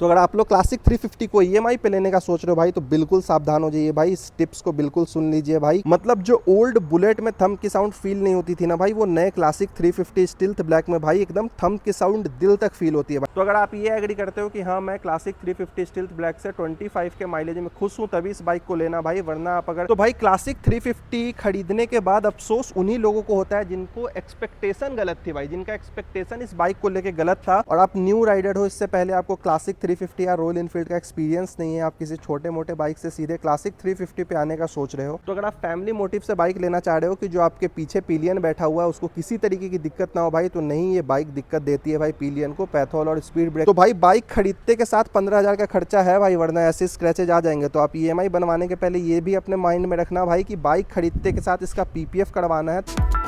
तो अगर आप लोग क्लासिक 350 को ईएमआई पे लेने का सोच रहे हो भाई तो बिल्कुल सावधान हो जाइए भाई, इस टिप्स को बिल्कुल सुन लीजिए भाई। मतलब जो ओल्ड बुलेट में थंब की साउंड फील नहीं होती थी ना भाई, वो नए क्लासिक 350 स्टिल्थ ब्लैक में भाई एकदम थंब की साउंड दिल तक फील होती है भाई। तो अगर आप ये एग्री करते हो कि हाँ मैं क्लासिक 350 स्टिल्थ ब्लैक से 25 के माइलेज में खुश हूँ, तभी इस बाइक को लेना भाई। वरना आप अगर तो भाई क्लासिक 350 खरीदने के बाद अफसोस उन्हीं लोगों को होता है जिनको एक्सपेक्टेशन गलत थी भाई, जिनका एक्सपेक्टेशन इस बाइक को लेके गलत था और आप न्यू राइडर हो, इससे पहले आपको क्लासिक 350 या रॉयल एनफील्ड का एक्सपीरियंस नहीं है, आप किसी छोटे मोटे बाइक से सीधे क्लासिक 350 पे आने का सोच रहे हो। तो अगर आप फैमिली मोटिव से बाइक लेना चाह रहे हो कि जो आपके पीछे पिलियन बैठा हुआ है उसको किसी तरीके की दिक्कत ना हो भाई, तो नहीं, ये बाइक दिक्कत देती है भाई पिलियन को, पैथोल और स्पीड ब्रेक। तो भाई बाइक खरीदते के साथ 15,000 का खर्चा है भाई, वरना ऐसे स्क्रैचेज आ जाएंगे। तो आप ईएमआई बनवाने के पहले ये भी अपने माइंड में रखना भाई कि बाइक खरीदते के साथ इसका पीपीएफ करवाना है।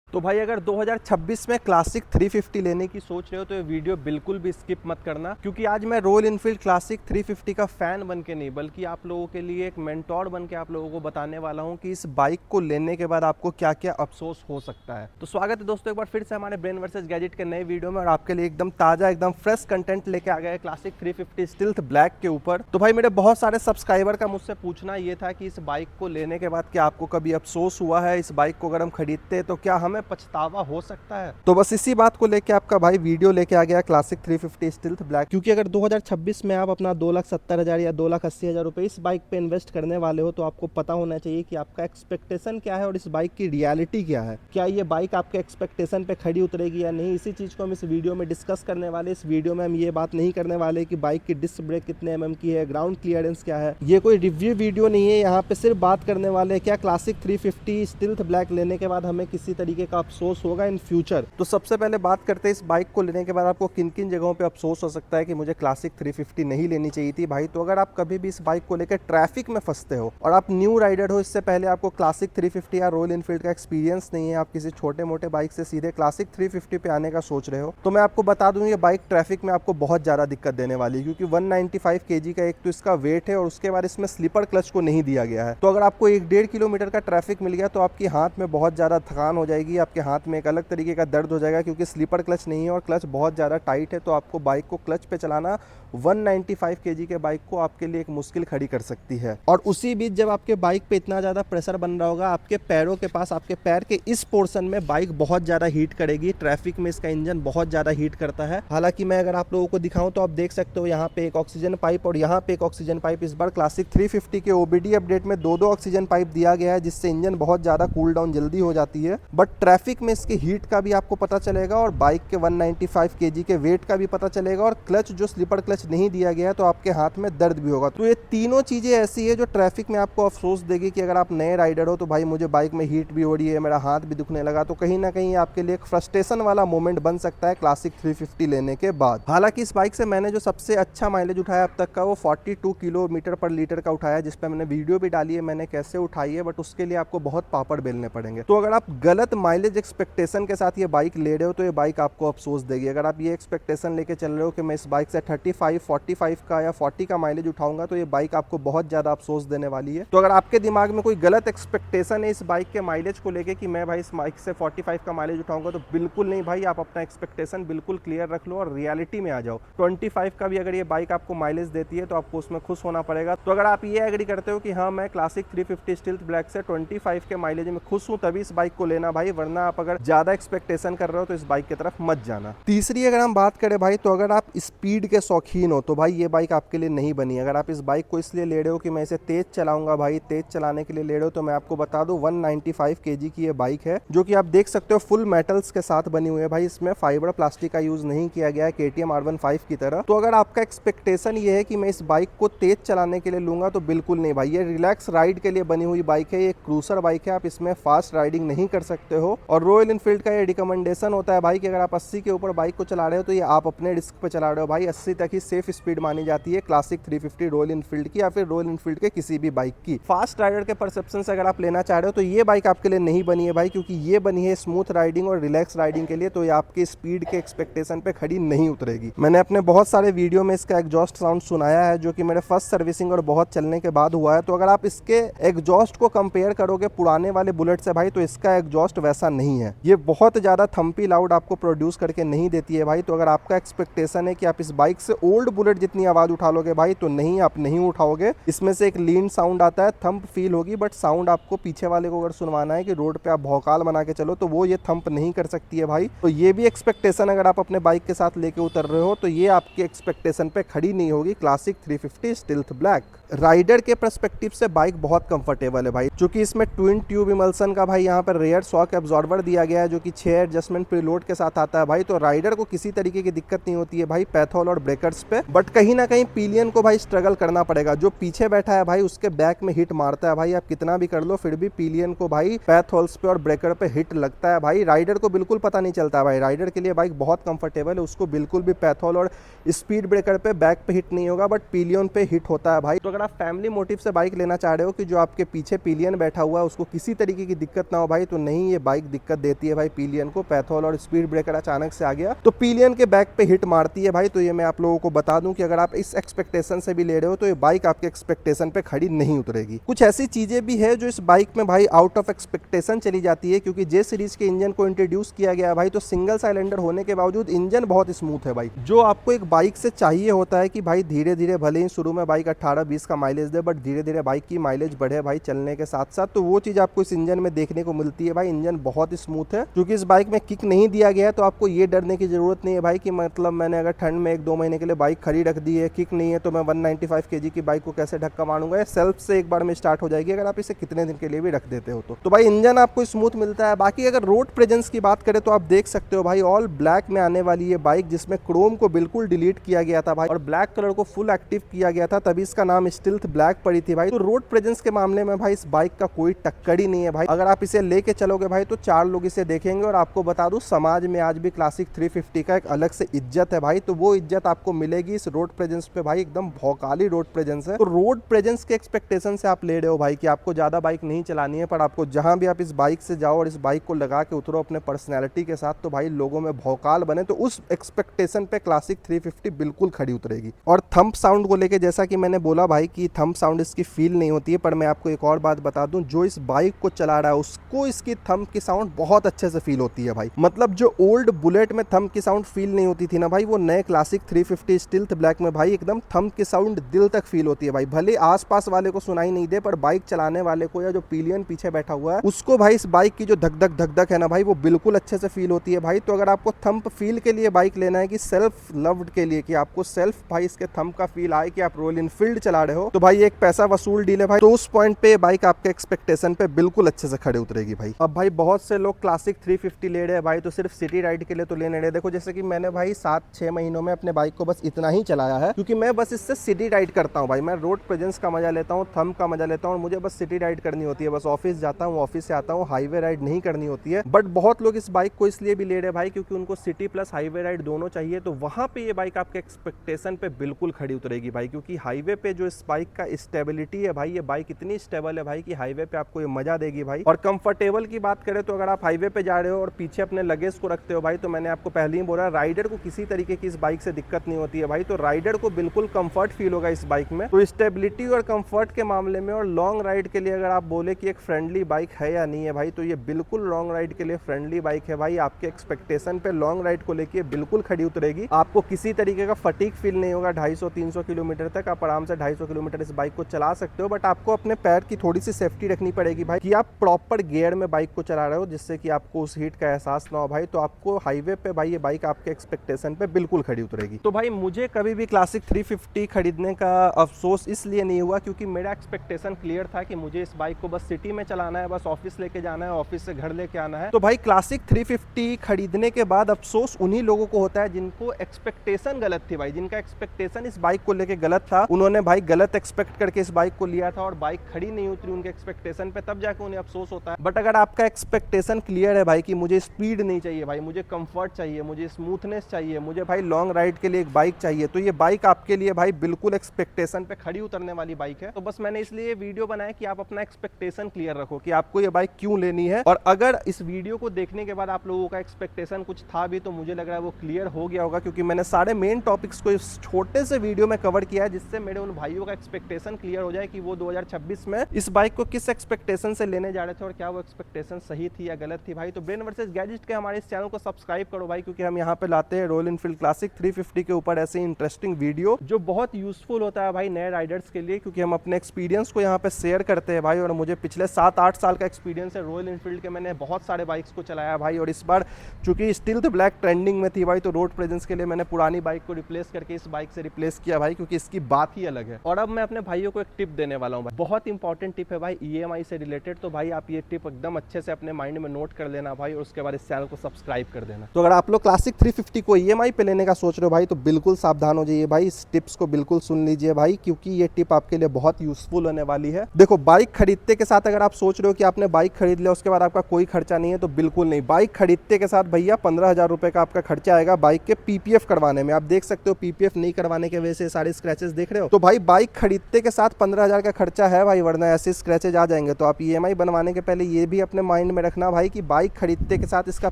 तो भाई अगर 2026 में क्लासिक 350 लेने की सोच रहे हो तो ये वीडियो बिल्कुल भी स्किप मत करना, क्योंकि आज मैं रॉयल एनफील्ड क्लासिक 350 का फैन बन के नहीं बल्कि आप लोगों के लिए एक मेंटोर बन के आप लोगों को बताने वाला हूं कि इस बाइक को लेने के बाद आपको क्या क्या अफसोस हो सकता है। तो स्वागत है दोस्तों एक बार फिर से हमारे ब्रेन वर्सेस गैजेट के नए वीडियो में, और आपके लिए एकदम ताजा एकदम फ्रेश कंटेंट लेके आ गए क्लासिक 350 स्टिल्थ ब्लैक के ऊपर। तो भाई मेरे बहुत सारे सब्सक्राइबर का मुझसे पूछना ये था कि इस बाइक को लेने के बाद क्या आपको कभी अफसोस हुआ है, इस बाइक को अगर हम खरीदते तो क्या हमें पछतावा हो सकता है। तो बस इसी बात को लेके आपका भाई वीडियो लेके आ गया क्लासिक 350 स्टिल्थ ब्लैक। क्योंकि अगर 2026 में आप अपना 2,70,000 या 2,80,000 रुपए इस बाइक पे इन्वेस्ट करने वाले हो तो आपको पता होना चाहिए कि आपका एक्सपेक्टेशन क्या है और इस बाइक की रियलिटी क्या है। क्या ये बाइक आपके एक्सपेक्टेशन पे खड़ी उतरेगी या नहीं, इसी चीज को हम इस वीडियो में डिस्कस करने वाले। इस वीडियो में हम ये बात नहीं करने वाले कि बाइक की डिस्क ब्रेक कितने mm की है, ग्राउंड क्लियरेंस क्या है, ये कोई रिव्यू वीडियो नहीं है। यहाँ पे सिर्फ बात करने वाले हैं क्या क्लासिक 350 स्टिल्थ ब्लैक लेने के बाद हमें किसी तरीके का अफसोस होगा इन फ्यूचर। तो सबसे पहले बात करते हैं इस बाइक को लेने के बाद आपको किन किन जगहों पे अफसोस हो सकता है कि मुझे क्लासिक 350 नहीं लेनी चाहिए थी भाई। तो अगर आप कभी भी इस बाइक को लेकर ट्रैफिक में फंसते हो और आप न्यू राइडर हो, इससे पहले आपको क्लासिक 350 या रॉयल एनफील्ड का एक्सपीरियंस नहीं है, आप किसी छोटे मोटे बाइक से सीधे क्लासिक 350 पे आने का सोच रहे हो, तो मैं आपको बता दूं ये बाइक ट्रैफिक में आपको बहुत ज्यादा दिक्कत देने वाली है। क्योंकि 195 kg का एक तो इसका वेट है और उसके बाद इसमें स्लीपर क्लच को नहीं दिया गया है। तो अगर आपको 1-1.5 किलोमीटर का ट्रैफिक मिल गया तो आपके हाथ में बहुत ज्यादा थकान हो जाएगी, आपके हाथ में एक अलग तरीके का दर्द हो जाएगा, क्योंकि स्लीपर क्लच नहीं है और क्लच बहुत ज़्यादा टाइट है। तो आपको बाइक को क्लच पे चलाना 195 kg के बाइक को आपके लिए एक मुश्किल खड़ी कर सकती है। और उसी बीच जब आपके बाइक पे इतना ज़्यादा प्रेशर बन रहा होगा आपके पैरों के पास, आपके पैर के इस पोर्शन में बाइक बहुत ज़्यादा हीट करेगी। ट्रैफिक में इसका इंजन बहुत ज़्यादा हीट करता है। हालांकि मैं अगर आप लोगों को दिखाऊं तो आप देख सकते हो यहाँ पे एक ऑक्सीजन पाइप और यहाँ पे एक ऑक्सीजन पाइप। इस बार क्लासिक 350 के ओबीडी अपडेट में 2-2 ऑक्सीजन पाइप दिया गया है, जिससे इंजन बहुत ज़्यादा कूल डाउन जल्दी हो जाती है। बट ट्रैफिक में इसकी हीट का भी आपको पता चलेगा और बाइक के 195 kg के वेट का भी पता चलेगा, और क्लच जो स्लीपर क्लच नहीं दिया गया है तो आपके हाथ में दर्द भी होगा। तो ये तीनों चीजें ऐसी है जो ट्रैफिक में आपको अफसोस देगी कि अगर आप नए राइडर हो तो भाई मुझे बाइक में हीट भी हो रही है, मेरा हाथ भी दुखने लगा, तो कहीं ना कहीं आपके लिए एक फ्रस्ट्रेशन वाला मोमेंट बन सकता है क्लासिक 350 लेने के बाद। हालांकि इस बाइक से मैंने जो सबसे अच्छा माइलेज उठाया अब तक का वो 42 किलोमीटर पर लीटर का उठाया, जिसपे मैंने वीडियो भी डाली है मैंने कैसे उठाई है, बट उसके लिए आपको बहुत पापड़ बेलने पड़ेंगे। तो अगर आप गलत माइलेज एक्सपेक्टेशन के साथ ये बाइक ले रहे हो तो ये बाइक आपको अफसोस देगी। अगर आप ये एक्सपेक्टेशन लेके चल रहे हो कि मैं इस बाइक से 35, 45 का या 40 का माइलेज उठाऊंगा तो ये बाइक आपको बहुत ज्यादा अफसोस देने वाली है। तो अगर आपके दिमाग में कोई गलत एक्सपेक्टेशन है इस बाइक के माइलेज को लेके कि मैं भाई इस बाइक से 45 का माइलेज उठाऊंगा, तो बिल्कुल नहीं भाई, आप अपना एक्सपेक्टेशन बिल्कुल क्लियर रख लो और रियलिटी में आ जाओ। 25 का भी अगर ये बाइक आपको माइलेज देती है तो आपको उसमें खुश होना पड़ेगा। तो अगर आप ये एग्री करते हो कि हाँ मैं क्लासिक 350 स्टिल्थ ब्लैक से 25 के माइलेज में खुश हूँ, तभी इस बाइक को लेना भाई। वरना आप अगर ज्यादा एक्सपेक्टेशन कर रहे हो तो इस बाइक की तरफ मत जाना। तीसरी अगर हम बात करें भाई, तो अगर आप स्पीड के शौकीन हो तो भाई ये बाइक आपके लिए नहीं बनी। अगर आप इस बाइक को इसलिए ले रहे हो कि मैं इसे तेज चलाऊंगा भाई, तेज चलाने के लिए ले रहे हो, तो मैं आपको बता दूं 195 kg की ये बाइक है, जो कि आप देख सकते हो फुल मेटल्स के साथ बनी हुई है भाई। इसमें फाइबर प्लास्टिक का यूज नहीं किया गया है KTM R15 की तरह। तो अगर आपका एक्सपेक्टेशन ये है कि मैं इस बाइक को तेज चलाने के लिए लूंगा तो बिल्कुल नहीं भाई, ये रिलैक्स राइड के लिए बनी हुई बाइक है, ये क्रूसर बाइक है, आप इसमें फास्ट राइडिंग नहीं कर सकते हो। और रॉयल इनफील्ड का ये रिकमेंडेशन होता है भाई कि अगर आप 80 के ऊपर बाइक को चला रहे हो तो ये आप अपने रिस्क पे चला रहे हो भाई। 80 तक ही सेफ स्पीड मानी जाती है क्लासिक 350 रॉयल इनफील्ड की या फिर रॉयल इनफील्ड के किसी भी बाइक की। फास्ट राइडर के परसेप्शन से अगर आप लेना चाह रहे हो तो ये बाइक आपके लिए नहीं बनी है भाई, क्योंकि ये बनी है स्मूथ राइडिंग और रिलैक्स राइडिंग के लिए, तो ये आपकी स्पीड के एक्सपेक्टेशन पे खड़ी नहीं उतरेगी। मैंने अपने बहुत सारे वीडियो में इसका एग्जॉस्ट साउंड सुनाया है जो कि मेरे फर्स्ट सर्विसिंग और बहुत चलने के बाद हुआ है। तो अगर आप इसके एग्जॉस्ट को कंपेयर करोगे पुराने वाले बुलेट से भाई तो इसका एग्जॉस्ट वैसा नहीं है। ये बहुत ज्यादा थम्पी लाउड आपको प्रोड्यूस करके नहीं देती है भाई। तो अगर आपका एक्सपेक्टेशन है कि आप इस बाइक से ओल्ड बुलेट जितनी आवाज उठा लोगे भाई तो नहीं, आप नहीं उठाओगे। इसमें से एक लीन साउंड आता है, थंप फील होगी, बट साउंड आपको पीछे वाले को अगर सुनवाना है कि रोड पे आप भौकाल बना के चलो तो वो ये थंप नहीं कर सकती है भाई। तो ये भी एक्सपेक्टेशन अगर आप अपने बाइक के साथ लेके उतर रहे हो तो ये आपके एक्सपेक्टेशन पे खड़ी नहीं होगी क्लासिक 350 स्टिल्थ ब्लैक। राइडर के पर्सपेक्टिव से बाइक बहुत कंफर्टेबल है भाई, क्योंकि इसमें ट्विन ट्यूब इमल्सन का भाई यहाँ पर रेयर शॉक एब्जॉर्बर दिया गया है जो कि 6 एडजस्टमेंट प्रीलोड के साथ आता है भाई। तो राइडर को किसी तरीके की दिक्कत नहीं होती है भाई पैथोल और ब्रेकर्स पे, बट कहीं ना कहीं पिलियन को भाई स्ट्रगल करना पड़ेगा। जो पीछे बैठा है भाई उसके बैक में हिट मारता है भाई, आप कितना भी कर लो फिर भी पिलियन को भाई पैथोल्स पे और ब्रेकर पे हिट लगता है भाई। राइडर को बिल्कुल पता नहीं चलता भाई, राइडर के लिए बाइक बहुत कंफर्टेबल है, उसको बिल्कुल भी पैथोल और स्पीड ब्रेकर पे बैक पे हिट नहीं होगा, बट पिलियन पे हिट होता है भाई। तो अगर आप फैमिली मोटिव से बाइक लेना चाह रहे हो कि जो आपके पीछे पिलियन बैठा हुआ है उसको किसी तरीके की दिक्कत ना हो भाई, तो नहीं, ये बाइक दिक्कत देती है भाई पिलियन को। पैथोल और स्पीड ब्रेकर अचानक से आ गया तो पिलियन के बैक पे हिट मारती है भाई। तो ये मैं आप लोगों को बता दूं कि अगर आप इस एक्सपेक्टेशन से भी ले रहे हो तो ये बाइक आपके एक्सपेक्टेशन पे खड़ी नहीं उतरेगी। कुछ ऐसी चीजें भी है जो इस बाइक में भाई आउट ऑफ एक्सपेक्टेशन चली जाती है, क्योंकि जे सीरीज के इंजन को इंट्रोड्यूस किया गया भाई तो सिंगल साइलेंडर होने के बावजूद इंजन बहुत स्मूथ है भाई। जो आपको एक बाइक से चाहिए होता है कि भाई धीरे धीरे भले ही शुरू में बाइक 18-20 का माइलेज दे, बट धीरे धीरे बाइक की माइलेज बढ़े भाई चलने के साथ साथ, तो वो चीज आपको इस इंजन में देखने को मिलती है भाई। इंजन बहुत स्मूथ है, क्योंकि इस बाइक में किक नहीं दिया गया है तो आपको ये डरने की जरूरत नहीं है भाई कि मतलब मैंने अगर ठंड में 1-2 महीने के लिए बाइक खड़ी रख दी है, किक नहीं है, तो मैं 195 kg की बाइक को कैसे धक्का मारूंगा। सेल्फ से एक बार में स्टार्ट हो जाएगी अगर आप इसे कितने दिन के लिए भी रख देते हो तो भाई इंजन आपको स्मूथ मिलता है। बाकी अगर रोड प्रेजेंस की बात करें तो आप देख सकते हो भाई ऑल ब्लैक में आने वाली ये बाइक, जिसमें क्रोम को बिल्कुल डिलीट किया गया था भाई और ब्लैक कलर को फुल एक्टिव किया गया था, तभी इसका नाम स्टिल्थ ब्लैक पड़ी थी भाई। तो रोड प्रेजेंस के मामले में भाई इस बाइक का कोई टक्कर ही नहीं है भाई। अगर आप इसे लेके चलोगे भाई तो 4 लोग इसे देखेंगे। और आपको बता दूं समाज में आज भी क्लासिक 350 का एक अलग से इज्जत है भाई, तो वो इज्जत आपको मिलेगी इस रोड प्रेजेंस पे भाई। एकदम भौकाली रोड प्रेजेंस है। तो रोड प्रेजेंस के एक्सपेक्टेशन से आप ले रहे हो भाई कि आपको ज्यादा बाइक नहीं चलानी है, पर आपको जहां भी आप इस बाइक से जाओ और इस बाइक को लगा के उतरो अपने पर्सनैलिटी के साथ तो भाई लोगों में भौकाल बने, तो उस एक्सपेक्टेशन पे क्लासिक 350 बिल्कुल खड़ी उतरेगी। और थंप साउंड को लेके जैसा कि मैंने बोला भाई कि थंप साउंड इसकी फील नहीं होती है, पर मैं आपको एक और बात बता दूं, जो इस बाइक को चला रहा है उसको इसकी थंप की साउंड बहुत अच्छे से फील होती है भाई। मतलब जो ओल्ड बुलेट में थंप की साउंड फील नहीं होती थी ना भाई, वो नए क्लासिक 350 स्टिल्थ ब्लैक में भाई एकदम थंप की साउंड दिल तक फील होती है भाई। भले आसपास वाले को सुनाई नहीं दे, पर बाइक चलाने वाले को या जो पिलियन पीछे बैठा हुआ है उसको भाई इस बाइक की जो धक धक है ना भाई, वो बिल्कुल अच्छे से फील होती है भाई। तो अगर आपको थंप फील के लिए बाइक लेना है कि सेल्फ लव्ड के लिए, कि आपको सेल्फ भाई इसके थंप का फील आए कि आप रॉयल इनफील्ड चला रहे हो, तो भाई एक पैसा वसूल डील है भाई। तो उस पॉइंट पे बाइक आपके एक्सपेक्टेशन पे बिल्कुल अच्छे से खड़े उतरेगी भाई। अब भाई बहुत से लोग क्लासिक 350 ले रहे हैं भाई तो सिर्फ सिटी राइड के लिए तो लेने रहे। देखो जैसे कि मैंने भाई 7-6 महीनों में अपने बाइक को बस इतना ही चलाया है, क्योंकि मैं बस इससे सिटी राइड करता हूँ भाई। मैं रोड प्रेजेंस का मजा लेता हूँ, थंप का मजा लेता हूँ, और मुझे बस सिटी राइड करनी होती है। बस ऑफिस जाता हूँ, ऑफिस से आता हूँ, हाईवे राइड नहीं करनी होती है। बट बहुत लोग इस बाइक को इसलिए भी ले रहे हैं भाई क्योंकि उनको सिटी प्लस हाईवे राइड दोनों चाहिए, तो वहां पे ये बाइक आपके एक्सपेक्टेशन पे बिल्कुल खड़ी उतरेगी भाई। क्योंकि हाईवे पे जो इस बाइक का स्टेबिलिटी है भाई, ये बाइक इतनी स्टेबल है भाई कि हाईवे पे आपको ये मजा देगी भाई। और कंफर्टेबल की बात करें तो अगर आप हाईवे पे जा रहे हो और पीछे अपने लगेज को रखते हो भाई, तो मैंने आपको पहले ही बोला राइडर को किसी तरीके की इस बाइक से दिक्कत नहीं होती है भाई। तो राइडर को बिल्कुल कंफर्ट फील होगा इस बाइक में। तो स्टेबिलिटी और कंफर्ट के मामले में और लॉन्ग राइड के लिए अगर आप बोले कि एक फ्रेंडली बाइक है या नहीं है भाई, तो ये बिल्कुल लॉन्ग राइड के लिए फ्रेंडली बाइक है भाई। आपके एक्सपेक्टेशन पे लॉन्ग राइड को लेके बिल्कुल खड़ी उतरेगी। आपको किसी तरीके का फटीक फील नहीं होगा। 250-300 किलोमीटर तक आप आराम से 250 किलोमीटर इस बाइक को चला सकते हो, बट आपको अपने पैर की थोड़ी सी सेफ्टी रखनी पड़ेगी भाई कि आप प्रॉपर गियर में बाइक को चला रहे हो, जिससे कि आपको उस हीट का एहसास ना हो भाई। तो आपको हाईवे पे भाई ये बाइक आपके एक्सपेक्टेशन पे बिल्कुल खड़ी उतरेगी। तो भाई मुझे कभी भी क्लासिक 350 खरीदने का अफसोस इसलिए नहीं हुआ क्योंकि मेरा एक्सपेक्टेशन क्लियर था कि मुझे इस बाइक को बस सिटी में चलाना है, बस ऑफिस लेके जाना है, ऑफिस से घर लेके आना है। तो भाई क्लासिक 350 खरीदने के बाद अफसोस उन्हीं लोगों को होता है जिनको एक्सपेक्टेशन गलत थी भाई, जिनका एक्सपेक्टेशन इस बाइक को लेके गलत था। उन्होंने भाई गलत गलत एक्सपेक्ट करके इस बाइक को लिया था और बाइक खड़ी नहीं उतरी उनके एक्सपेक्टेशन पे, तब जाके उन्हें अफसोस होता है। बट अगर आपका एक्सपेक्टेशन क्लियर है भाई कि मुझे स्पीड नहीं चाहिए भाई, मुझे कंफर्ट चाहिए, मुझे स्मूथनेस चाहिए, मुझे भाई लॉन्ग राइड के लिए एक बाइक चाहिए, तो ये बाइक आपके लिए भाई बिल्कुल एक्सपेक्टेशन पे खड़ी उतरने वाली बाइक है। तो बस मैंने इसलिए वीडियो बनाया कि आप अपना एक्सपेक्टेशन क्लियर रखो कि आपको ये बाइक क्यों लेनी है। और अगर इस वीडियो को देखने के बाद आप लोगों का एक्सपेक्टेशन कुछ था भी तो मुझे लग रहा है वो क्लियर हो गया होगा, क्योंकि मैंने सारे मेन टॉपिक्स को इस छोटे से वीडियो में कवर किया है, जिससे मेरे उन भाइयों का एक्सपेक्टेशन क्लियर हो जाए कि वो 2026 में इस बाइक को किस एक्सपेक्टेशन से लेने जा रहे थे और क्या वो एक्सपेक्टेशन सही थी या गलत थी भाई। तो ब्रेन वर्सेस गैजेट के हमारे इस चैनल को सब्सक्राइब करो भाई, क्योंकि हम यहाँ पे लाते हैं रॉयल एनफील्ड क्लासिक 350 के ऊपर ऐसे इंटरेस्टिंग वीडियो जो बहुत यूजफुल होता है भाई नए राइडर्स के लिए, क्योंकि हम अपने एक्सपीरियंस को यहाँ पे शेयर करते हैं भाई। और मुझे पिछले 7-8 साल का एक्सपीरियंस है रॉयल एनफील्ड के, मैंने बहुत सारे बाइक्स को चलाया भाई। और इस बार चूंकि स्टिल्थ ब्लैक ट्रेंडिंग में थी भाई, तो रोड प्रेजेंस के लिए मैंने पुरानी बाइक को रिप्लेस करके इस बाइक से रिप्लेस किया भाई, क्योंकि इसकी बात ही अलग है। और अब मैं अपने भाइयों को एक टिप देने वाला हूँ, बहुत इंपॉर्टेंट टिप है भाई EMI से रिलेटेड। तो भाई आप ये टिप एकदम अच्छे से अपने माइंड में नोट कर लेना भाई, और उसके बाद इस चैनल को सब्सक्राइब कर देना। तो अगर आप लोग क्लासिक 350 को EMI पे लेने का सोच रहे हो भाई, तो बिल्कुल सावधान हो जाइए भाई, इस टिप्स को बिल्कुल सुन लीजिए भाई, क्योंकि ये टिप आपके लिए बहुत यूजफुल होने वाली है। देखो, बाइक खरीदते के साथ अगर आप सोच रहे हो कि आपने बाइक खरीद लिया उसके बाद आपका कोई खर्चा नहीं है, तो बिल्कुल नहीं। बाइक खरीदते के साथ भैया 15,000 रुपए का आपका खर्चा आएगा बाइक के PPF करवाने में। आप देख सकते हो PPF नहीं करवाने के वजह से सारे स्क्रैचेस देख रहे हो। तो भाई बाइक खरीदते के साथ 15,000 का खर्चा है भाई, वरना ऐसे स्क्रैचेज आ जाएंगे। तो आप EMI बनवाने के पहले ये भी अपने माइंड में रखना भाई कि बाइक खरीदते के साथ इसका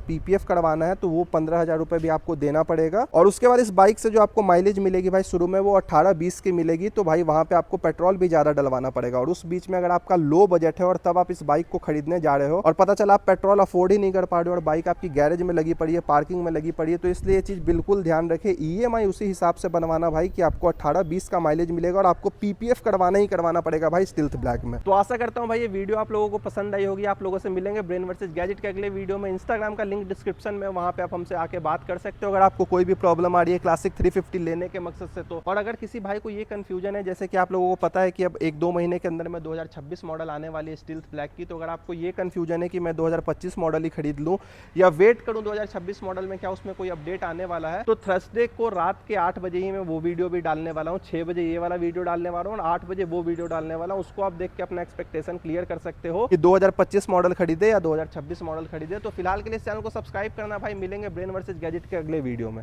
PPF करवाना है, तो वो 15,000 रुपए भी आपको देना पड़ेगा। और उसके बाद इस बाइक से जो आपको माइलेज मिलेगी भाई, शुरू में वो 18-20 की मिलेगी, तो भाई वहां पे आपको पेट्रोल भी ज्यादा डलवाना पड़ेगा। और उस बीच में अगर आपका लो बजट है और तब आप इस बाइक को खरीदने जा रहे हो और पता चला आप पेट्रोल अफोर्ड ही नहीं कर पा रहे हो और बाइक आपकी गैरेज में लगी पड़ी है, पार्किंग में लगी पड़ी है, तो इसलिए ये चीज बिल्कुल ध्यान रखे, EMI उसी हिसाब से बनवाना भाई कि आपको 18-20 का माइलेज मिलेगा और आपको PPF करवाना ही करवाना पड़ेगा भाई स्टिल्थ ब्लैक में। तो आशा करता हूँ भाई ये वीडियो आप लोगों को पसंद आई होगी। आप लोगों से मिलेंगे ब्रेन वर्सेस गैजेट के अगले वीडियो में। इंस्टाग्राम का लिंक डिस्क्रिप्शन में, वहां पे आप हमसे आके बात कर सकते हो अगर आपको कोई भी प्रॉब्लम आ रही है क्लासिक 350 लेने के मकसद से। तो और अगर किसी भाई को ये कंफ्यूजन है, जैसे कि आप लोगों को पता है कि अब 1-2 महीने के अंदर में 2026 मॉडल आने वाली है स्टिल्थ ब्लैक की, तो अगर आपको ये कंफ्यूजन है कि मैं 2025 मॉडल ही खरीद लूं या वेट करूं 2026 मॉडल में, क्या उसमें कोई अपडेट आने वाला है, तो थर्सडे को रात के 8 बजे ही मैं वो वीडियो भी डालने वाला हूँ। 6 बजे ये वाला वीडियो डालने वाला हूँ और 8 बजे वो वीडियो डालने वाला हूँ। उसको आप देख के अपना एक्सपेक्टेशन क्लियर कर सकते हो कि 2025 मॉडल खरीदे या 2026 मॉडल खरीदे। तो फिलहाल के लिए इस चैनल को सब्सक्राइब करना भाई। मिलेंगे ब्रेन वर्सेस गैजेट के अगले वीडियो में।